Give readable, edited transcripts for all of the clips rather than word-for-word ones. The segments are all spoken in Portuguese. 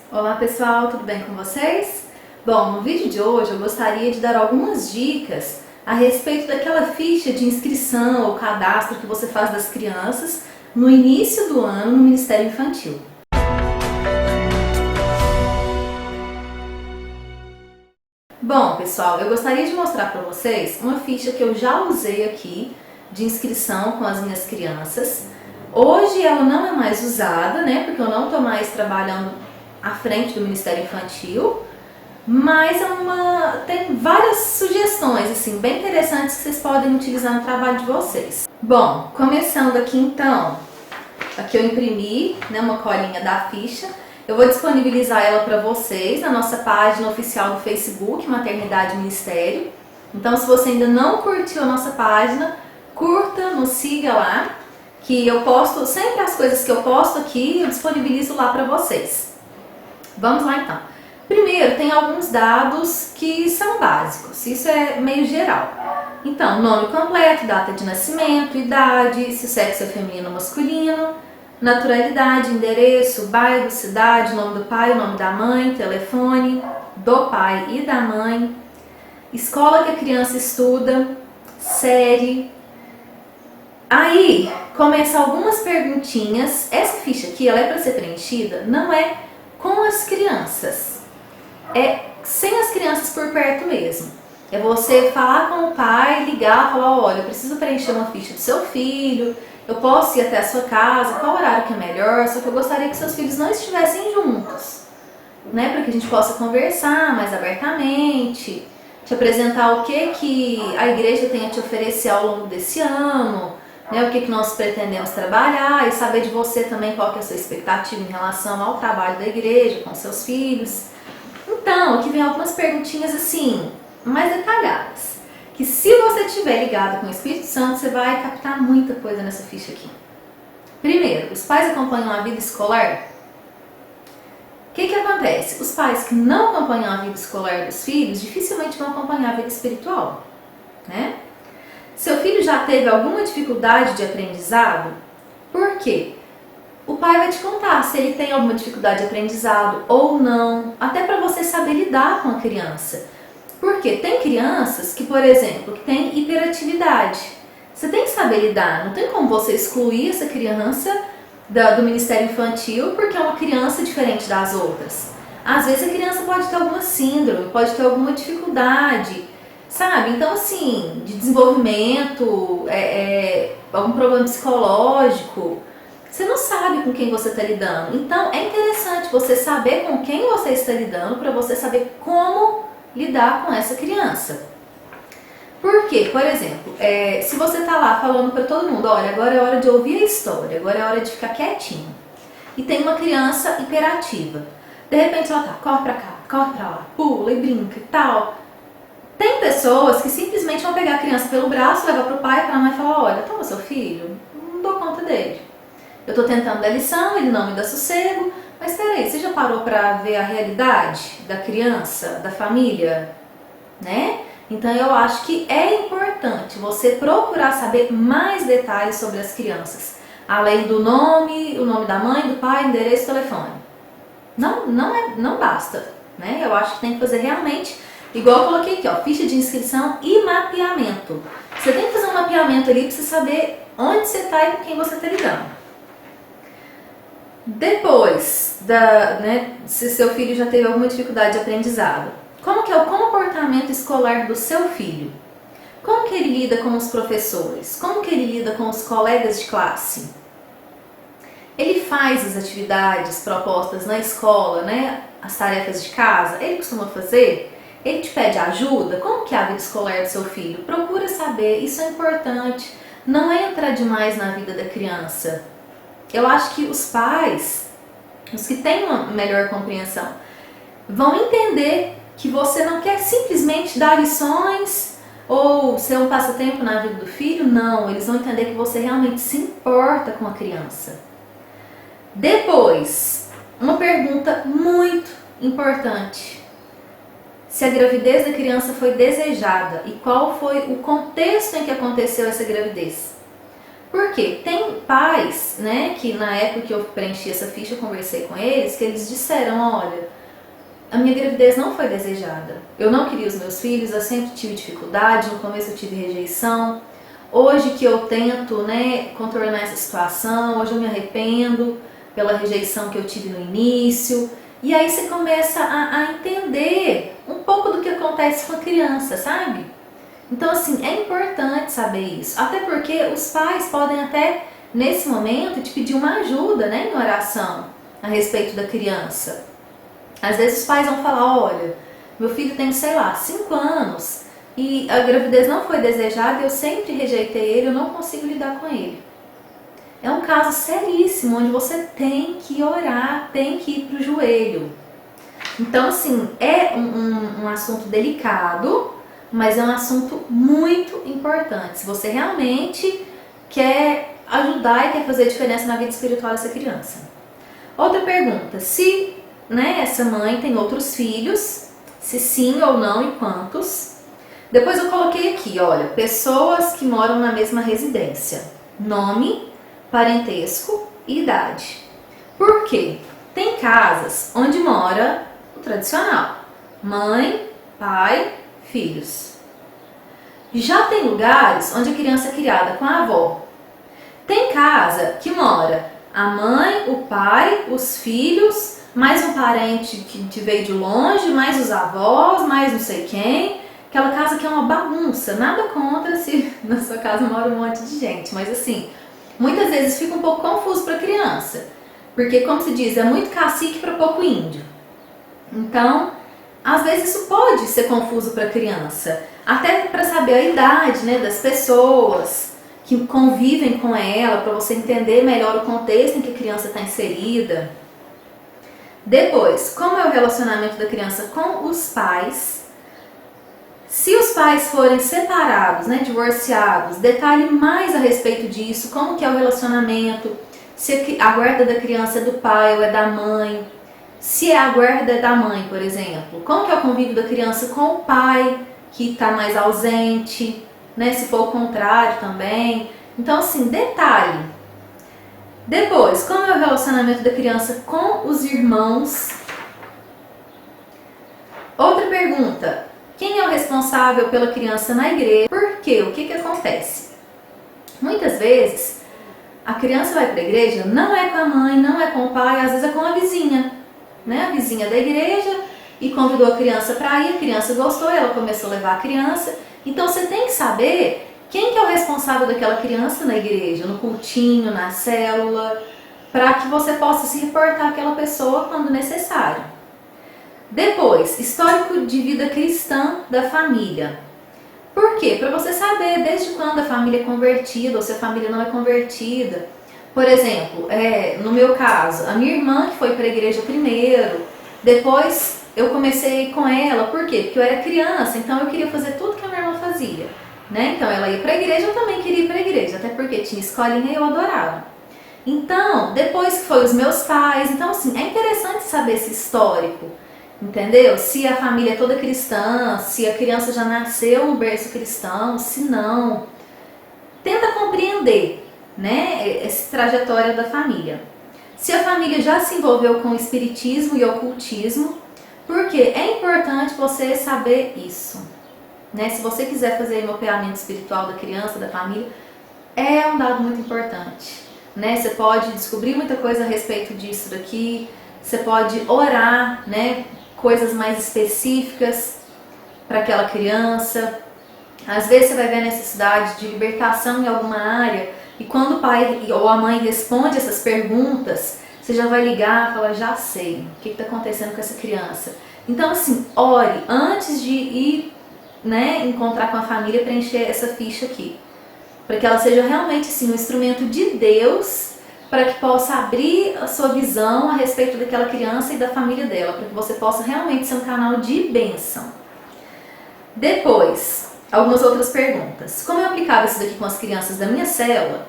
Olá pessoal, tudo bem com vocês? Bom, no vídeo de hoje eu gostaria de dar algumas dicas a respeito daquela ficha de inscrição ou cadastro que você faz das crianças no início do ano no Ministério Infantil. Bom pessoal, eu gostaria de mostrar para vocês uma ficha que eu já usei aqui de inscrição com as minhas crianças. Hoje ela não é mais usada, né, porque eu não estou mais trabalhando à frente do Ministério Infantil, mas tem várias sugestões assim, bem interessantes que vocês podem utilizar no trabalho de vocês. Bom, começando aqui então, aqui eu imprimi, né, uma colinha da ficha. Eu vou disponibilizar ela para vocês na nossa página oficial do Facebook, Maternidade Ministério. Então, se você ainda não curtiu a nossa página, curta, nos siga lá, que eu posto sempre as coisas que eu posto aqui, eu disponibilizo lá para vocês. Vamos lá então. Primeiro, tem alguns dados que são básicos, isso é meio geral. Então, nome completo, data de nascimento, idade, se o sexo é feminino ou masculino, naturalidade, endereço, bairro, cidade, nome do pai, nome da mãe, telefone do pai e da mãe, escola que a criança estuda, série. Aí começam algumas perguntinhas. Essa ficha aqui ela é para ser preenchida, não é com as crianças, é sem as crianças por perto mesmo. É você falar com o pai, ligar, falar, olha, eu preciso preencher uma ficha do seu filho, eu posso ir até a sua casa, qual horário que é melhor, só que eu gostaria que seus filhos não estivessem juntos, né, para que a gente possa conversar mais abertamente, te apresentar o que a igreja tem a te oferecer ao longo desse ano, né, o que nós pretendemos trabalhar e saber de você também qual que é a sua expectativa em relação ao trabalho da igreja com seus filhos. Então, aqui vem algumas perguntinhas assim, mais detalhadas, que se você estiver ligado com o Espírito Santo, você vai captar muita coisa nessa ficha aqui. Primeiro, os pais acompanham a vida escolar? O que acontece? Os pais que não acompanham a vida escolar dos filhos, dificilmente vão acompanhar a vida espiritual, né? Seu filho já teve alguma dificuldade de aprendizado? Por quê? O pai vai te contar se ele tem alguma dificuldade de aprendizado ou não, até para você saber lidar com a criança. Porque tem crianças que, por exemplo, que têm hiperatividade. Você tem que saber lidar, não tem como você excluir essa criança do Ministério Infantil porque é uma criança diferente das outras. Às vezes a criança pode ter alguma síndrome, pode ter alguma dificuldade, sabe? Então, assim, de desenvolvimento, algum problema psicológico, você não sabe com quem você está lidando. Então, é interessante você saber com quem você está lidando para você saber como lidar com essa criança. Por quê? Por exemplo, se você está lá falando para todo mundo, olha, agora é hora de ouvir a história, agora é hora de ficar quietinho, e tem uma criança hiperativa, de repente ela tá, corre pra cá, corre pra lá, pula e brinca e tal. Tem pessoas que simplesmente vão pegar a criança pelo braço, levar pro pai, pra mãe e falar, olha, toma seu filho, não dou conta dele. Eu tô tentando dar lição, ele não me dá sossego, mas peraí, você já parou pra ver a realidade da criança, da família, né? Então eu acho que é importante você procurar saber mais detalhes sobre as crianças, além do nome, o nome da mãe, do pai, endereço, telefone. Não basta, né? Eu acho que tem que fazer realmente, igual eu coloquei aqui, ó, ficha de inscrição e mapeamento. Você tem que fazer um mapeamento ali para você saber onde você está e com quem você está lidando. Depois, se seu filho já teve alguma dificuldade de aprendizado, como que é o comportamento escolar do seu filho? Como que ele lida com os professores? Como que ele lida com os colegas de classe? Ele faz as atividades propostas na escola, né? As tarefas de casa, ele costuma fazer? Ele te pede ajuda? Como que é a vida escolar do seu filho? Procura saber, isso é importante. Não entra demais na vida da criança. Eu acho que os pais, os que têm uma melhor compreensão, vão entender que você não quer simplesmente dar lições ou ser um passatempo na vida do filho. Não, eles vão entender que você realmente se importa com a criança. Depois, uma pergunta muito importante. Se a gravidez da criança foi desejada e qual foi o contexto em que aconteceu essa gravidez. Por quê? Tem pais, né, que na época que eu preenchi essa ficha, eu conversei com eles, que eles disseram, olha, a minha gravidez não foi desejada. Eu não queria os meus filhos, eu sempre tive dificuldade, no começo eu tive rejeição. Hoje que eu tento, né, contornar essa situação, hoje eu me arrependo pela rejeição que eu tive no início. E aí você começa a entender um pouco do que acontece com a criança, sabe? Então, assim, é importante saber isso. Até porque os pais podem até, nesse momento, te pedir uma ajuda, né, em oração a respeito da criança. Às vezes os pais vão falar, olha, meu filho tem, sei lá, 5 anos e a gravidez não foi desejada, eu sempre rejeitei ele, eu não consigo lidar com ele. É um caso seríssimo, onde você tem que orar, tem que ir para o joelho. Então, assim, é um assunto delicado, mas é um assunto muito importante. Se você realmente quer ajudar e quer fazer diferença na vida espiritual dessa criança. Outra pergunta, se, né, essa mãe tem outros filhos, se sim ou não e quantos. Depois eu coloquei aqui, olha, pessoas que moram na mesma residência. Nome, parentesco e idade. Por quê? Tem casas onde mora o tradicional. Mãe, pai, filhos. Já tem lugares onde a criança é criada com a avó. Tem casa que mora a mãe, o pai, os filhos, mais um parente que veio de longe, mais os avós, mais não sei quem. Aquela casa que é uma bagunça. Nada contra se na sua casa mora um monte de gente, mas assim, muitas vezes fica um pouco confuso para a criança. Porque, como se diz, é muito cacique para pouco índio. Então, às vezes isso pode ser confuso para a criança. Até para saber a idade, né, das pessoas que convivem com ela, para você entender melhor o contexto em que a criança está inserida. Depois, como é o relacionamento da criança com os pais. Se os pais forem separados, né, divorciados, detalhe mais a respeito disso, como que é o relacionamento, se a guarda da criança é do pai ou é da mãe, se a guarda é da mãe, por exemplo, como que é o convívio da criança com o pai, que está mais ausente, né, se for o contrário também. Então, assim, detalhe. Depois, como é o relacionamento da criança com os irmãos? Outra pergunta. Quem é o responsável pela criança na igreja? Por quê? O que acontece? Muitas vezes, a criança vai para a igreja, não é com a mãe, não é com o pai, às vezes é com a vizinha, né? A vizinha da igreja, e convidou a criança para ir, a criança gostou, ela começou a levar a criança. Então você tem que saber quem que é o responsável daquela criança na igreja, no cultinho, na célula, para que você possa se reportar àquela pessoa quando necessário. Depois, histórico de vida cristã da família. Por quê? Para você saber desde quando a família é convertida ou se a família não é convertida. Por exemplo, no meu caso, a minha irmã que foi para a igreja primeiro, depois eu comecei com ela. Por quê? Porque eu era criança, então eu queria fazer tudo que a minha irmã fazia, né? Então ela ia para a igreja, eu também queria ir para a igreja, até porque tinha escolinha e eu adorava. Então, depois que foi os meus pais, então assim, é interessante saber esse histórico. Entendeu? Se a família é toda cristã, se a criança já nasceu no berço cristão, se não. Tenta compreender, né, essa trajetória da família. Se a família já se envolveu com o espiritismo e ocultismo, porque é importante você saber isso. Né? Se você quiser fazer o mapeamento espiritual da criança, da família, é um dado muito importante. Né? Você pode descobrir muita coisa a respeito disso daqui, você pode orar, né? Coisas mais específicas para aquela criança. Às vezes você vai ver a necessidade de libertação em alguma área e quando o pai ou a mãe responde essas perguntas, você já vai ligar e falar, já sei o que está acontecendo com essa criança. Então assim, ore antes de ir, né, encontrar com a família, preencher essa ficha aqui. Para que ela seja realmente assim, um instrumento de Deus para que possa abrir a sua visão a respeito daquela criança e da família dela, para que você possa realmente ser um canal de bênção. Depois, algumas outras perguntas. Como eu aplicava isso daqui com as crianças da minha célula?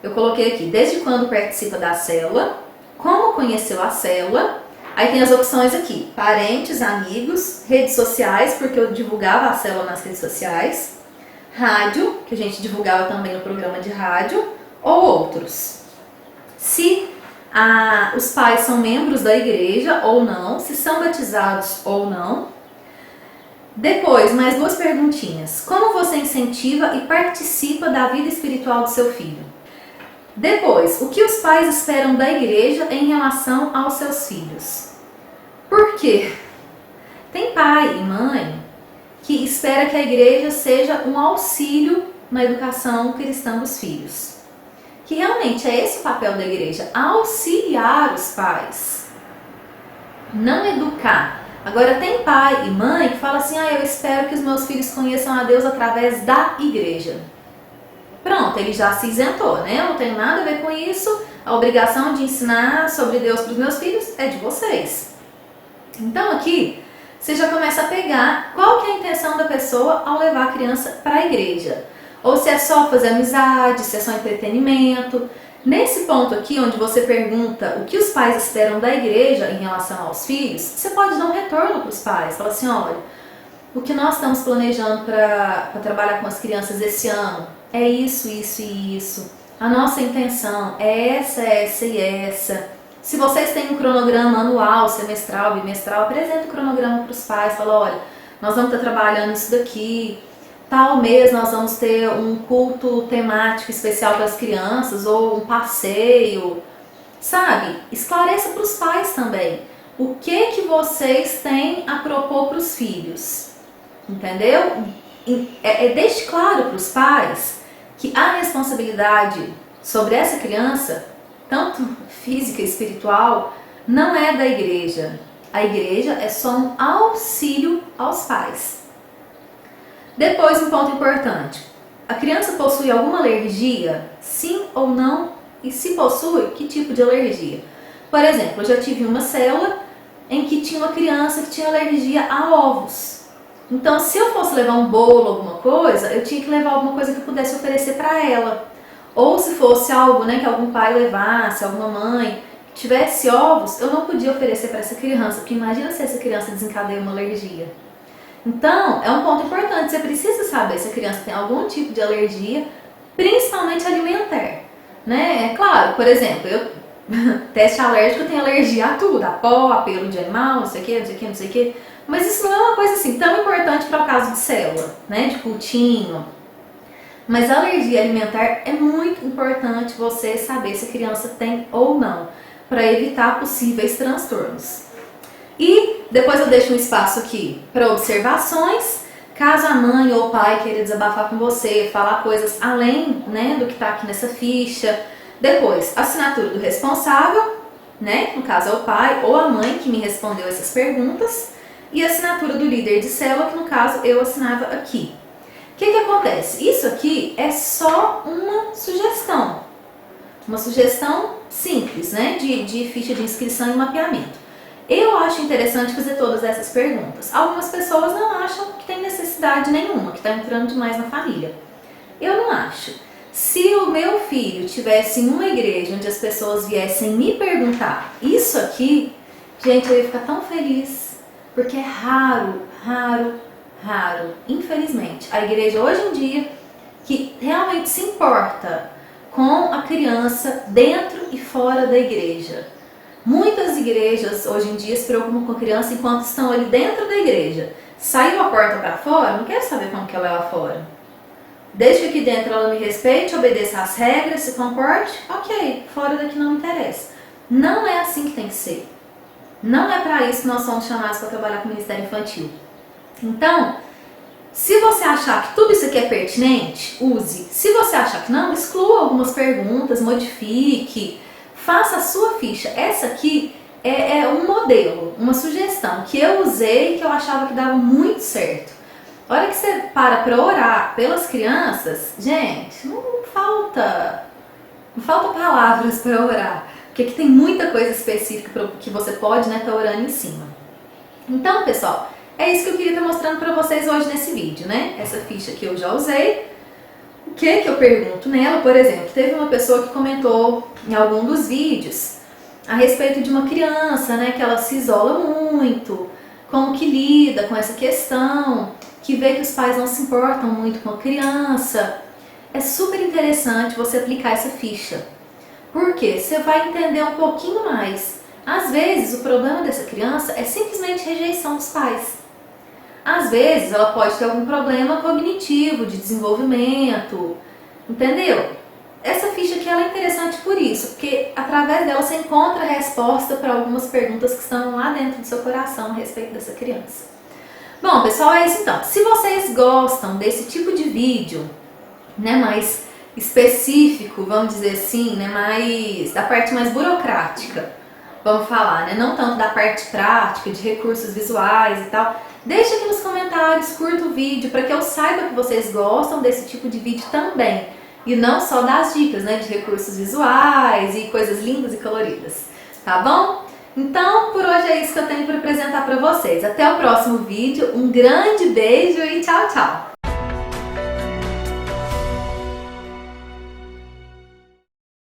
Eu coloquei aqui, desde quando participa da célula, como conheceu a célula, aí tem as opções aqui, parentes, amigos, redes sociais, porque eu divulgava a célula nas redes sociais, rádio, que a gente divulgava também no programa de rádio, ou outros. Se os pais são membros da igreja ou não, se são batizados ou não. Depois, mais duas perguntinhas. Como você incentiva e participa da vida espiritual do seu filho? Depois, o que os pais esperam da igreja em relação aos seus filhos? Por quê? Tem pai e mãe que espera que a igreja seja um auxílio na educação cristã dos filhos. Que realmente é esse o papel da igreja, auxiliar os pais, não educar. Agora tem pai e mãe que fala assim, eu espero que os meus filhos conheçam a Deus através da igreja. Pronto, ele já se isentou, né? Eu não tenho nada a ver com isso, a obrigação de ensinar sobre Deus para os meus filhos é de vocês. Então aqui, você já começa a pegar qual que é a intenção da pessoa ao levar a criança para a igreja. Ou se é só fazer amizade, se é só entretenimento. Nesse ponto aqui, onde você pergunta o que os pais esperam da igreja em relação aos filhos, você pode dar um retorno para os pais. Fala assim, olha, o que nós estamos planejando para trabalhar com as crianças esse ano é isso, isso e isso. A nossa intenção é essa e essa. Se vocês têm um cronograma anual, semestral, bimestral, apresenta o cronograma para os pais. Fala, olha, nós vamos estar trabalhando isso daqui. Tal mês nós vamos ter um culto temático especial para as crianças ou um passeio, sabe? Esclareça para os pais também o que vocês têm a propor para os filhos, entendeu? Deixe claro para os pais que a responsabilidade sobre essa criança, tanto física e espiritual, não é da igreja. A igreja é só um auxílio aos pais. Depois, um ponto importante. A criança possui alguma alergia? Sim ou não? E se possui, que tipo de alergia? Por exemplo, eu já tive uma célula em que tinha uma criança que tinha alergia a ovos. Então, se eu fosse levar um bolo, alguma coisa, eu tinha que levar alguma coisa que eu pudesse oferecer para ela. Ou se fosse algo, né, que algum pai levasse, alguma mãe, que tivesse ovos, eu não podia oferecer para essa criança, porque imagina se essa criança desencadeia uma alergia. Então, é um ponto importante, você precisa saber se a criança tem algum tipo de alergia, principalmente alimentar, né? É claro, por exemplo, teste alérgico, eu tenho alergia a tudo, a pó, a pelo de animal, não sei o que, não sei o que, não sei o que, mas isso não é uma coisa assim tão importante para o caso de célula, né? De cultinho. Mas a alergia alimentar é muito importante você saber se a criança tem ou não, para evitar possíveis transtornos. E depois eu deixo um espaço aqui para observações, caso a mãe ou o pai queira desabafar com você, falar coisas além, né, do que está aqui nessa ficha. Depois, assinatura do responsável, né, no caso é o pai ou a mãe que me respondeu essas perguntas, e assinatura do líder de célula, que no caso eu assinava aqui. O que acontece? Isso aqui é só uma sugestão simples, né, de ficha de inscrição e mapeamento. Eu acho interessante fazer todas essas perguntas. Algumas pessoas não acham que tem necessidade nenhuma, que está entrando demais na família. Eu não acho. Se o meu filho estivesse em uma igreja onde as pessoas viessem me perguntar isso aqui, gente, eu ia ficar tão feliz, porque é raro, infelizmente, a igreja hoje em dia que realmente se importa com a criança dentro e fora da igreja. Muitas igrejas hoje em dia se preocupam com a criança enquanto estão ali dentro da igreja. Saiu a porta para fora, não quero saber como que ela é lá fora. Desde que aqui dentro ela me respeite, obedeça às regras, se comporte, ok, fora daqui não me interessa. Não é assim que tem que ser. Não é para isso que nós somos chamados para trabalhar com o Ministério Infantil. Então, se você achar que tudo isso aqui é pertinente, use. Se você achar que não, exclua algumas perguntas, modifique. Faça a sua ficha. Essa aqui é um modelo, uma sugestão que eu usei e que eu achava que dava muito certo. A hora que você para orar pelas crianças, gente, não falta palavras para orar. Porque aqui tem muita coisa específica que você pode, né, estar orando em cima. Então, pessoal, é isso que eu queria estar mostrando para vocês hoje nesse vídeo, né? Essa ficha que eu já usei. O que eu pergunto nela? Por exemplo, teve uma pessoa que comentou em algum dos vídeos a respeito de uma criança, né, que ela se isola muito, como que lida com essa questão, que vê que os pais não se importam muito com a criança. é super interessante você aplicar essa ficha. Por quê? Você vai entender um pouquinho mais. Às vezes, o problema dessa criança é simplesmente rejeição dos pais. Às vezes, ela pode ter algum problema cognitivo, de desenvolvimento, entendeu? Essa ficha aqui ela é interessante por isso, porque através dela você encontra a resposta para algumas perguntas que estão lá dentro do seu coração a respeito dessa criança. Bom, pessoal, é isso então. Se vocês gostam desse tipo de vídeo, né, mais específico, vamos dizer assim, né, mais da parte mais burocrática, vamos falar, né, não tanto da parte prática, de recursos visuais e tal, deixa aqui nos comentários, curta o vídeo para que eu saiba que vocês gostam desse tipo de vídeo também. E não só das dicas, né, de recursos visuais e coisas lindas e coloridas, tá bom? Então, por hoje é isso que eu tenho para apresentar para vocês. Até o próximo vídeo, um grande beijo e tchau, tchau!